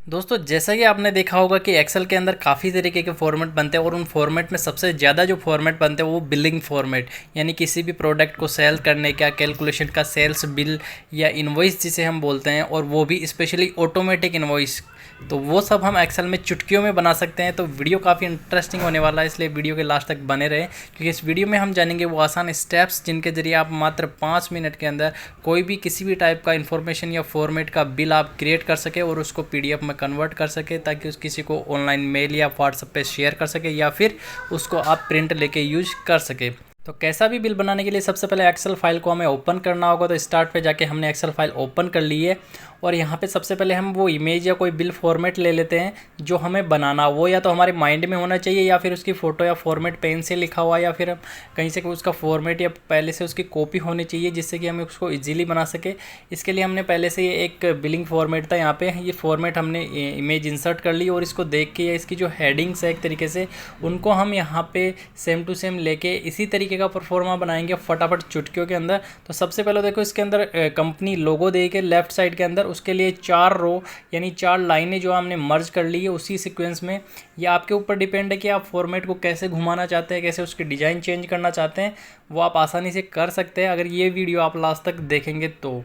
दोस्तों जैसा कि आपने देखा होगा कि एक्सेल के अंदर काफ़ी तरीके के फॉर्मेट बनते हैं और उन फॉर्मेट में सबसे ज़्यादा जो फॉर्मेट बनते हैं वो बिलिंग फॉर्मेट, यानी किसी भी प्रोडक्ट को सेल करने का कैलकुलेशन का सेल्स बिल या इनवॉइस जिसे हम बोलते हैं, और वो भी स्पेशली ऑटोमेटिक इनवॉइस। तो वो सब हम एक्सेल में चुटकियों में बना सकते हैं। तो वीडियो काफ़ी इंटरेस्टिंग होने वाला है, इसलिए वीडियो के लास्ट तक बने रहें, क्योंकि इस वीडियो में हम जानेंगे वो आसान स्टेप्स जिनके ज़रिए आप मात्र 5 मिनट के अंदर कोई भी किसी भी टाइप का इन्फॉर्मेशन या फॉर्मेट का बिल आप क्रिएट कर सके और उसको पीडीएफ में कन्वर्ट कर सके, ताकि उस किसी को ऑनलाइन मेल या व्हाट्सएप पे शेयर कर सके या फिर उसको आप प्रिंट लेके यूज कर सके। तो कैसा भी बिल बनाने के लिए सबसे पहले एक्सेल फाइल को हमें ओपन करना होगा। तो स्टार्ट पे जाके हमने एक्सेल फाइल ओपन कर ली है और यहाँ पे सबसे पहले हम वो इमेज या कोई बिल फॉर्मेट ले लेते हैं जो हमें बनाना। वो या तो हमारे माइंड में होना चाहिए या फिर उसकी फ़ोटो या फॉर्मेट पेन से लिखा हुआ, या फिर कहीं से उसका फॉर्मेट या पहले से उसकी कॉपी होनी चाहिए जिससे कि हमें उसको ईजिली बना सके। इसके लिए हमने पहले से ये एक बिलिंग फॉर्मेट था, यहाँ पे ये फॉर्मेट हमने इमेज इंसर्ट कर ली और इसको देख के या इसकी जो हेडिंग्स है एक तरीके से उनको हम यहाँ पे सेम टू सेम लेके इसी तरीके का परफॉर्मा बनाएंगे फटाफट चुटकियों के अंदर। तो सबसे पहले देखो इसके अंदर कंपनी लोगो दे के लेफ्ट साइड के अंदर उसके लिए 4 रो यानी 4 लाइनें जो हमने मर्ज कर ली है उसी सीक्वेंस में। ये आपके ऊपर डिपेंड है कि आप फॉर्मेट को कैसे घुमाना चाहते हैं, कैसे उसकी डिज़ाइन चेंज करना चाहते हैं, वो आप आसानी से कर सकते हैं अगर ये वीडियो आप लास्ट तक देखेंगे तो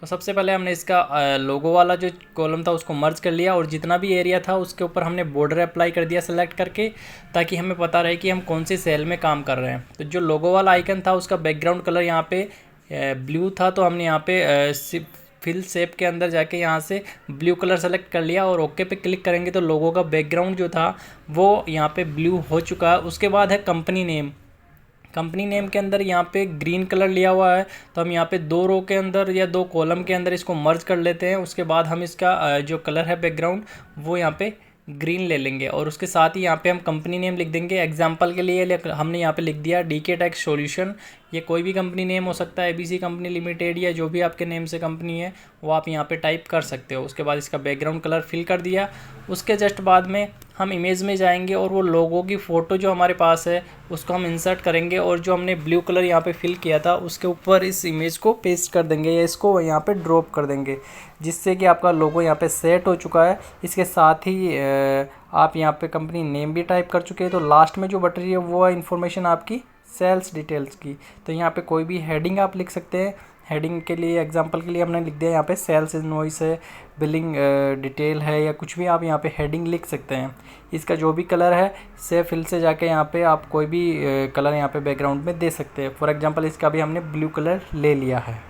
सबसे पहले हमने इसका लोगो वाला जो कॉलम था उसको मर्ज कर लिया और जितना भी एरिया था उसके ऊपर हमने बॉर्डर अप्लाई कर दिया सेलेक्ट करके, ताकि हमें पता रहे कि हम कौन सी सेल में काम कर रहे हैं। तो जो लोगो वाला आइकन था उसका बैकग्राउंड कलर यहाँ पे ब्लू था, तो हमने यहाँ पे फिल शेप के अंदर जाके यहाँ से ब्लू कलर सेलेक्ट कर लिया और ओके पे क्लिक करेंगे तो लोगो का बैकग्राउंड जो था वो यहाँ पे ब्लू हो चुका है। उसके बाद है कंपनी नेम। कंपनी नेम के अंदर यहाँ पे ग्रीन कलर लिया हुआ है, तो हम यहाँ पे 2 रो के अंदर या 2 कॉलम के अंदर इसको मर्ज कर लेते हैं। उसके बाद हम इसका जो कलर है बैकग्राउंड वो यहाँ पे ग्रीन ले लेंगे और उसके साथ ही यहाँ पे हम कंपनी नेम लिख देंगे। एग्जांपल के लिए हमने यहाँ पे लिख दिया डीके टैक्स सॉल्यूशन। ये कोई भी कंपनी नेम हो सकता है, एबीसी कंपनी लिमिटेड या जो भी आपके नेम से कंपनी है वो आप यहाँ पे टाइप कर सकते हो। उसके बाद इसका बैकग्राउंड कलर फिल कर दिया। उसके जस्ट बाद में हम इमेज में जाएंगे और वो लोगों की फ़ोटो जो हमारे पास है उसको हम इंसर्ट करेंगे और जो हमने ब्लू कलर यहाँ पे फिल किया था उसके ऊपर इस इमेज को पेस्ट कर देंगे या इसको यहाँ पे ड्रॉप कर देंगे, जिससे कि आपका लोगो यहाँ पे सेट हो चुका है। इसके साथ ही आप यहाँ पे कंपनी नेम भी टाइप कर चुके हैं। तो लास्ट में जो बट रही है वो है इन्फॉर्मेशन आपकी सेल्स डिटेल्स की। तो यहाँ पे कोई भी हेडिंग आप लिख सकते हैं। हेडिंग के लिए एग्जांपल के लिए हमने लिख दिया यहाँ पे सेल्स इनवॉइस है, बिलिंग डिटेल है, या कुछ भी आप यहाँ पे हेडिंग लिख सकते हैं। इसका जो भी कलर है से फिल से जाके यहाँ पे आप कोई भी कलर यहाँ पे बैकग्राउंड में दे सकते हैं। फॉर एग्जांपल इसका भी हमने ब्लू कलर ले लिया है।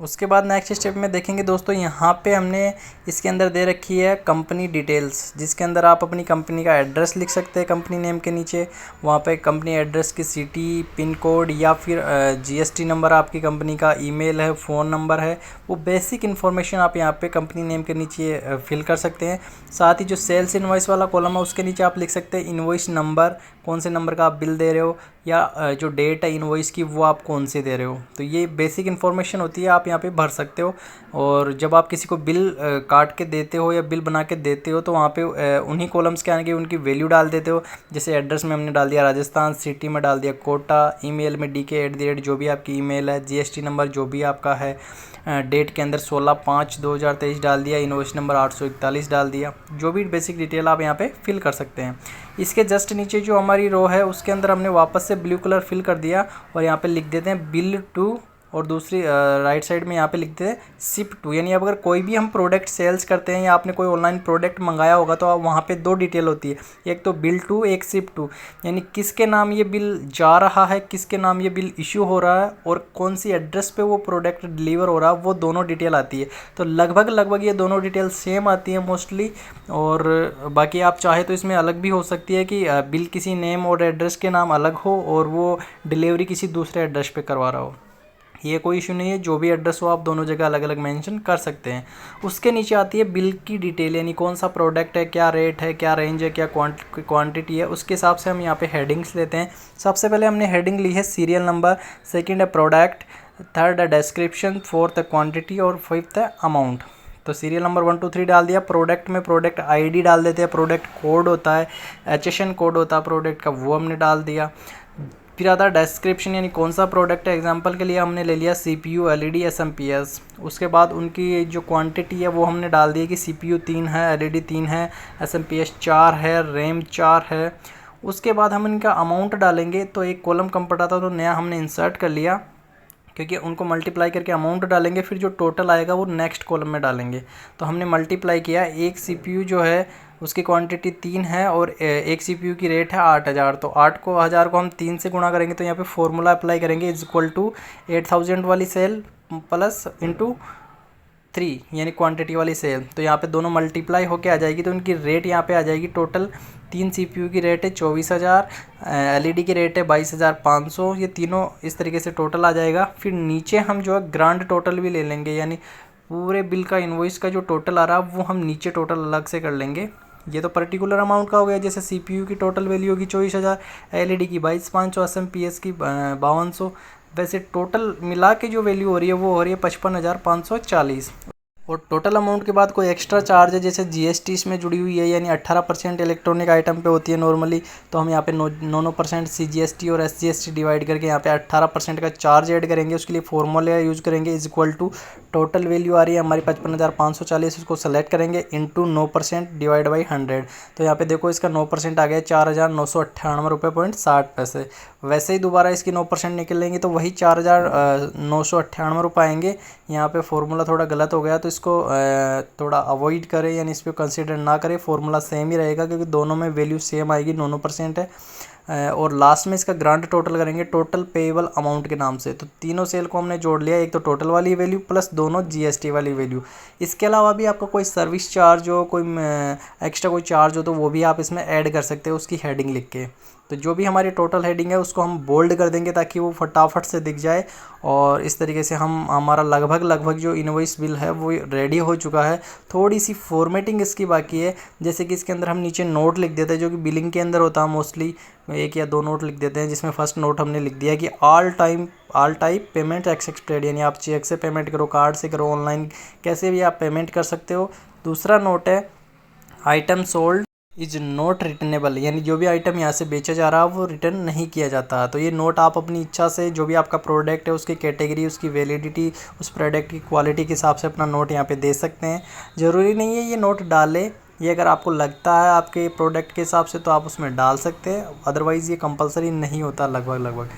उसके बाद नेक्स्ट स्टेप में देखेंगे दोस्तों, यहाँ पे हमने इसके अंदर दे रखी है कंपनी डिटेल्स, जिसके अंदर आप अपनी कंपनी का एड्रेस लिख सकते हैं कंपनी नेम के नीचे। वहाँ पे कंपनी एड्रेस की सिटी, पिन कोड या फिर जीएसटी नंबर आपकी कंपनी का, ईमेल है, फ़ोन नंबर है, वो बेसिक इन्फॉर्मेशन आप यहाँ पे कंपनी नेम के नीचे फिल कर सकते हैं। साथ ही जो सेल्स इनवॉइस वाला कॉलम है उसके नीचे आप लिख सकते हैं इनवॉइस नंबर, कौन से नंबर का आप बिल दे रहे हो, या जो डेट है इनवॉइस की वो आप कौन से दे रहे हो। तो ये बेसिक इन्फॉर्मेशन होती है, आप यहाँ पे भर सकते हो। और जब आप किसी को बिल काट के देते हो या बिल बना के देते हो तो वहाँ पे उन्हीं कॉलम्स के आगे उनकी वैल्यू डाल देते हो। जैसे एड्रेस में हमने डाल दिया राजस्थान, सिटी में डाल दिया कोटा, ईमेल में DK@ जो भी आपकी ईमेल है, जीएसटी नंबर जो भी आपका है, डेट के अंदर 16/5/2023 डाल दिया, इनवॉइस नंबर 841 डाल दिया। जो भी बेसिक डिटेल आप यहाँ पे फिल कर सकते हैं। इसके जस्ट नीचे जो हमारी रो है उसके अंदर हमने वापस से ब्लू कलर फिल कर दिया और यहाँ पे लिख देते हैं बिल टू, और दूसरी राइट साइड में यहाँ पे लिखते हैं शिप टू। यानी अगर कोई भी हम प्रोडक्ट सेल्स करते हैं या आपने कोई ऑनलाइन प्रोडक्ट मंगाया होगा तो वहाँ पे 2 डिटेल होती है, एक तो बिल टू, एक शिप टू। यानी किसके नाम ये बिल जा रहा है, किसके नाम ये बिल इशू हो रहा है और कौन सी एड्रेस पे वो प्रोडक्ट डिलीवर हो रहा है, वो दोनों डिटेल आती है। तो लगभग ये दोनों डिटेल सेम आती है मोस्टली। और बाकी आप चाहे तो इसमें अलग भी हो सकती है कि बिल किसी नेम और एड्रेस के नाम अलग हो और वो डिलीवरी किसी दूसरे एड्रेस पे करवा रहा हो। ये कोई इशू नहीं है, जो भी एड्रेस हो आप दोनों जगह अलग अलग मेंशन कर सकते हैं। उसके नीचे आती है बिल की डिटेल, यानी कौन सा प्रोडक्ट है, क्या रेट है, क्या रेंज है, क्या क्वांटिटी है। उसके हिसाब से हम यहाँ पे हेडिंग्स लेते हैं। सबसे पहले हमने हेडिंग ली है सीरियल नंबर, सेकंड है प्रोडक्ट, थर्ड है डिस्क्रिप्शन, फोर्थ है क्वांटिटी और फिफ्थ है अमाउंट। तो सीरियल नंबर 1 2 3 डाल दिया। प्रोडक्ट में प्रोडक्ट आईडी डाल देते हैं, प्रोडक्ट कोड होता है, HSN कोड होता है प्रोडक्ट का, वो हमने डाल दिया। फिर आता है डिस्क्रिप्शन, यानी कौन सा प्रोडक्ट है। एग्जांपल के लिए हमने ले लिया CPU, LED, SMPS। उसके बाद उनकी जो क्वांटिटी है वो हमने डाल दी है कि CPU 3 है, LED 3 है, SMPS 4 है, रैम 4 है। उसके बाद हम इनका अमाउंट डालेंगे, तो एक कॉलम कम पड़ा था तो नया हमने इंसर्ट कर लिया, क्योंकि उनको मल्टीप्लाई करके अमाउंट डालेंगे, फिर जो टोटल आएगा वो नेक्स्ट कॉलम में डालेंगे। तो हमने मल्टीप्लाई किया, एक CPU जो है उसकी क्वांटिटी 3 है और एक CPU की रेट है 8000, तो 8000 को हम 3 से गुणा करेंगे, तो यहाँ पे फॉर्मूला अप्लाई करेंगे, इज इक्वल टू 8000 वाली सेल प्लस इंटू 3 यानी क्वांटिटी वाली सेल। तो यहाँ पे दोनों मल्टीप्लाई होके आ जाएगी, तो उनकी रेट यहाँ पे आ जाएगी। टोटल 3 CPU की रेट है 24,000, LED की रेट है 22,500, ये तीनों इस तरीके से टोटल आ जाएगा। फिर नीचे हम जो है ग्रांड टोटल भी ले लेंगे, यानी पूरे बिल का इन्वॉइस का जो टोटल आ रहा है वो हम नीचे टोटल अलग से कर लेंगे। ये तो पर्टिकुलर अमाउंट का हो गया, जैसे CPU की टोटल वैल्यू होगी 24,000, LED की 22,500, SMPS की 5200। वैसे टोटल मिला के जो वैल्यू हो रही है वो हो रही है 55,540। और टोटल अमाउंट के बाद कोई एक्स्ट्रा चार्ज है, जैसे GST इसमें जुड़ी हुई है, यानी 18% इलेक्ट्रॉनिक आइटम पे होती है नॉर्मली, तो हम यहाँ पे 9% CGST और SGST डिवाइड करके यहाँ पे 18% का चार्ज ऐड करेंगे। उसके लिए फॉर्मूला यूज़ करेंगे, is equal to total value आ रही है हमारी 55,540, उसको सेलेक्ट करेंगे इंटू 9% डिवाइड बाई 100। तो यहाँ पे देखो इसका 9% आ गया 4,998 रुपये पॉइंट 60 पैसे। वैसे ही दोबारा इसकी 9% निकल लेंगे तो वही 4,998 रुपये आएंगे। यहाँ पे फॉर्मूला थोड़ा गलत हो गया, तो इसको थोड़ा अवॉइड करें, यानी इस पर कंसिडर ना करें। फॉर्मूला सेम ही रहेगा क्योंकि दोनों में वैल्यू सेम आएगी, 9% है। और लास्ट में इसका ग्रांड टोटल करेंगे टोटल पेएबल अमाउंट के नाम से। तो तीनों सेल को हमने जोड़ लिया, एक तो टोटल वाली वैल्यू प्लस दोनों GST वाली वैल्यू। इसके अलावा भी आपका कोई सर्विस चार्ज हो, कोई एक्स्ट्रा कोई चार्ज हो, तो वो भी आप इसमें ऐड कर सकते हो उसकी हेडिंग लिख के। तो जो भी हमारी टोटल हेडिंग है उसको हम बोल्ड कर देंगे ताकि वो फटाफट से दिख जाए। और इस तरीके से हमारा लगभग जो इनवॉइस बिल है वो रेडी हो चुका है। थोड़ी सी फॉर्मेटिंग इसकी बाकी है, जैसे कि इसके अंदर हम नीचे नोट लिख देते हैं, जो कि बिलिंग के अंदर होता है मोस्टली, 1 या 2 नोट लिख देते हैं, जिसमें फर्स्ट नोट हमने लिख दिया कि ऑल टाइप पेमेंट एक्सेप्टेड, यानी आप चेक से पेमेंट करो, कार्ड से करो, ऑनलाइन कैसे भी आप पेमेंट कर सकते हो। दूसरा नोट है item sold is not returnable, यानी जो भी आइटम यहाँ से बेचा जा रहा है वो रिटर्न नहीं किया जाता। तो ये नोट आप अपनी इच्छा से, जो भी आपका प्रोडक्ट है उसकी कैटेगरी, उसकी वैलिडिटी, उस प्रोडक्ट की क्वालिटी के हिसाब से अपना नोट यहाँ पे दे सकते हैं। ज़रूरी नहीं है ये नोट डाले, ये अगर आपको लगता है आपके प्रोडक्ट के हिसाब से तो आप उसमें डाल सकते हैं, अदरवाइज़ ये कंपलसरी नहीं होता लगभग।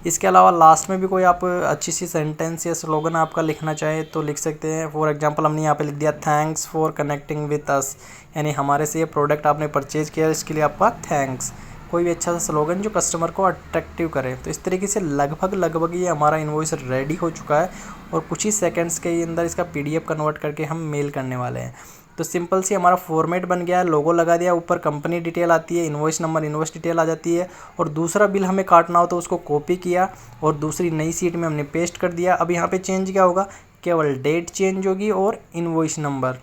इसके अलावा लास्ट में भी कोई आप अच्छी सी सेंटेंस या स्लोगन आपका लिखना चाहे तो लिख सकते हैं। फॉर एग्जांपल हमने यहाँ पे लिख दिया thanks for connecting with us, यानी हमारे से ये प्रोडक्ट आपने परचेज़ किया इसके लिए आपका थैंक्स। कोई भी अच्छा सा स्लोगन जो कस्टमर को अट्रैक्टिव करे। तो इस तरीके से लगभग ये हमारा इन्वॉइस रेडी हो चुका है और कुछ ही सेकंड्स के अंदर इसका PDF कन्वर्ट करके हम मेल करने वाले हैं। तो सिंपल सी हमारा फॉर्मेट बन गया है, लोगो लगा दिया, ऊपर कंपनी डिटेल आती है, इन्वॉइस नंबर, इन्वॉइस डिटेल आ जाती है। और दूसरा बिल हमें काटना हो तो उसको कॉपी किया और दूसरी नई सीट में हमने पेस्ट कर दिया। अब यहाँ पे चेंज क्या होगा, केवल डेट चेंज होगी और इन्वॉइस नंबर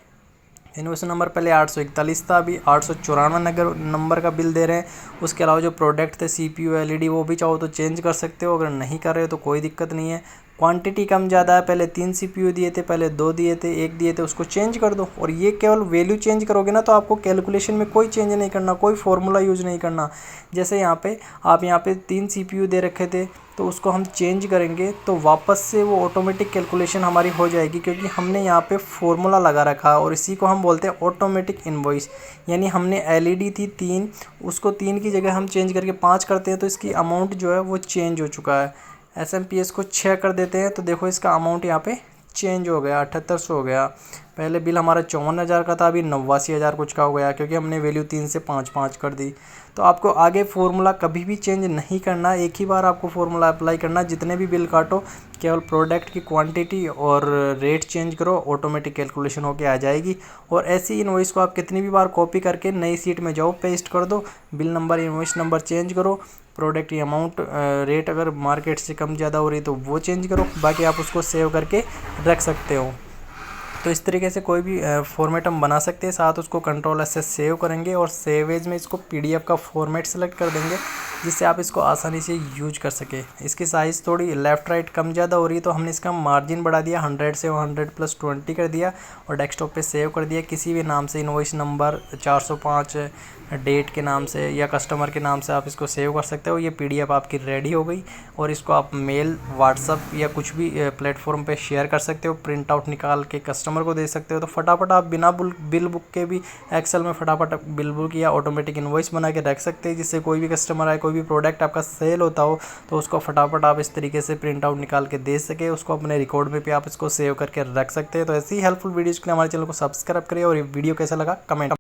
पहले 841 था, अभी 894 नंबर का बिल दे रहे हैं। उसके अलावा जो प्रोडक्ट थे CPU, LED, वो भी चाहो तो चेंज कर सकते हो, अगर नहीं कर रहे हो तो कोई दिक्कत नहीं है। क्वांटिटी कम ज़्यादा है, पहले 3 CPU दिए थे, पहले 2 दिए थे, 1 दिए थे, उसको चेंज कर दो। और ये केवल वैल्यू चेंज करोगे ना, तो आपको कैलकुलेशन में कोई चेंज नहीं करना, कोई फॉर्मूला यूज़ नहीं करना। जैसे यहाँ पे आप यहाँ पे 3 CPU दे रखे थे, तो उसको हम चेंज करेंगे तो वापस से वो ऑटोमेटिक कैलकुलेशन हमारी हो जाएगी, क्योंकि हमने यहाँ पे फॉर्मूला लगा रखा है। और इसी को हम बोलते हैं ऑटोमेटिक इनवॉइस। यानी हमने LED थी 3, उसको 3 की जगह हम चेंज करके 5 करते हैं, तो इसकी अमाउंट जो है वो चेंज हो चुका है। SMPS को 6 कर देते हैं, तो देखो इसका अमाउंट यहाँ पे चेंज हो गया, 7800 हो गया। पहले बिल हमारा 54,000 का था, अभी 89,000 कुछ का हो गया, क्योंकि हमने वैल्यू 3 से 5 कर दी। तो आपको आगे फार्मूला कभी भी चेंज नहीं करना, एक ही बार आपको फार्मूला अप्लाई करना। जितने भी बिल काटो केवल प्रोडक्ट की क्वांटिटी और रेट चेंज करो, ऑटोमेटिक कैलकुलेशन होके आ जाएगी। और ऐसी इनवॉइस को आप कितनी भी बार कॉपी करके नई सीट में जाओ, पेस्ट कर दो, bill number, invoice number change करो, प्रोडक्ट की अमाउंट, रेट अगर मार्केट से कम ज़्यादा हो रही तो वो चेंज करो, बाकी आप उसको सेव करके रख सकते हो। तो इस तरीके से कोई भी फॉर्मेट हम बना सकते हैं। साथ उसको कंट्रोल एस से सेव करेंगे और सेव एज में इसको पीडीएफ का फॉर्मेट सेलेक्ट कर देंगे, जिससे आप इसको आसानी से यूज कर सके। इसकी साइज़ थोड़ी लेफ़्ट राइट कम ज़्यादा हो रही है, तो हमने इसका मार्जिन बढ़ा दिया 100 से 100+20 कर दिया और डेस्कटॉप पे सेव कर दिया। किसी भी नाम से, इनवॉइस नंबर 405 डेट के नाम से या कस्टमर के नाम से आप इसको सेव कर सकते हो। ये पीडीएफ आपकी रेडी हो गई और इसको आप मेल, व्हाट्सअप या कुछ भी प्लेटफॉर्म पे शेयर कर सकते हो। प्रिंट आउट निकाल के कस्टमर को दे सकते हो। तो फटाफट आप बिना बिल बुक के भी एक्सेल में फटाफट बिल बुक या ऑटोमेटिक इनवॉइस बना के रख सकते हैं, जिससे कोई भी कस्टमर आए, कोई भी प्रोडक्ट आपका सेल होता हो तो उसको फटाफट आप इस तरीके से प्रिंट आउट निकाल के दे सके। उसको अपने रिकॉर्ड में भी आप इसको सेव करके रख सकते हैं। तो ऐसी हेल्पफुल वीडियोज़ के लिए हमारे चैनल को सब्सक्राइब करिए और ये वीडियो कैसा लगा कमेंट